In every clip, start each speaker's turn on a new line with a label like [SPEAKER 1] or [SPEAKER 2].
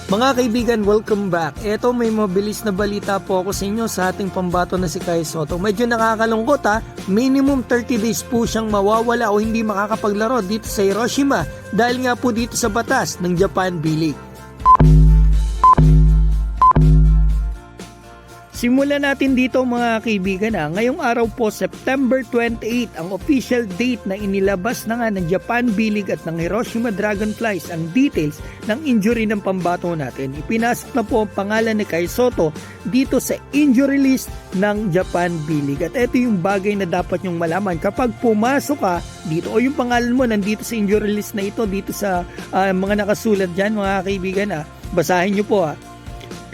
[SPEAKER 1] Mga kaibigan, welcome back. Eto, may mabilis na balita po ako sa inyo sa ating pambato na si Kai Sotto. Medyo nakakalungkot ha, minimum 30 days po siyang mawawala o hindi makakapaglaro dito sa Hiroshima dahil nga po dito sa batas ng Japan B-League. Simulan natin dito mga kaibigan ha. Ngayong araw po, September 28, ang official date na inilabas na nga ng Japan B-League at ng Hiroshima Dragonflies ang details ng injury ng pambato natin. Ipinasok na po ang pangalan ni Kai Sotto dito sa injury list ng Japan B-League. At ito yung bagay na dapat nyong malaman. Kapag pumasok ka dito o yung pangalan mo nandito sa injury list na ito, dito sa mga nakasulat dyan mga kaibigan ha, basahin nyo po ha.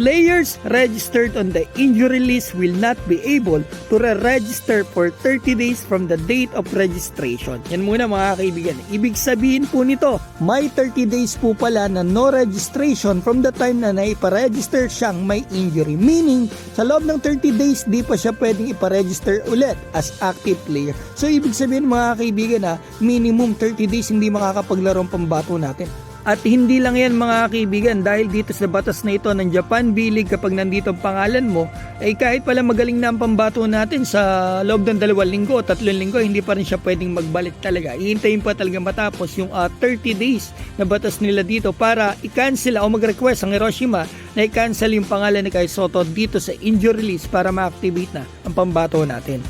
[SPEAKER 1] Players registered on the injury list will not be able to re-register for 30 days from the date of registration. Yan muna mga kaibigan. Ibig sabihin po nito, may 30 days po pala na no registration from the time na naiparegister siyang may injury. Meaning, sa loob ng 30 days, di pa siya pwedeng iparegister ulit as active player. So, ibig sabihin mga kaibigan minimum 30 days hindi makakapaglaro ang pambato natin. At hindi lang yan mga kaibigan, dahil dito sa batas na ito ng Japan B-League, kapag nandito ang pangalan mo, ay kahit pala magaling na ang pambato natin sa loob ng 2 linggo o 3 linggo, hindi pa rin siya pwedeng magbalik talaga. Ihintayin pa talaga matapos yung 30 days na batas nila dito para i-cancel o mag-request ang Hiroshima na i-cancel yung pangalan ni Kai Sotto dito sa injury list para ma-activate na ang pambato natin.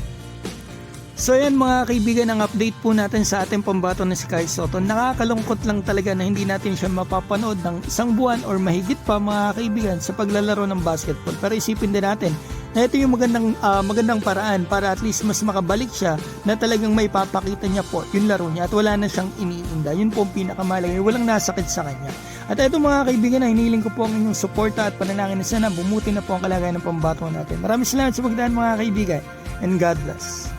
[SPEAKER 1] So yan mga kaibigan, ang update po natin sa ating pambato na si Kai Sotto. Nakakalungkot lang talaga na hindi natin siya mapapanood ng isang buwan or mahigit pa mga kaibigan sa paglalaro ng basketball. Pero isipin din natin na ito yung magandang paraan para at least mas makabalik siya na talagang may papakita niya po yung laro niya at wala na siyang iniinda. Yun po ang pinakamalaga, walang nasakit sa kanya. At ito mga kaibigan, hinihiling ko po ang inyong suporta at panalangin na sana bumuti na po ang kalagayan ng pambato natin. Maraming salamat sa pagdaan mga kaibigan, and God bless.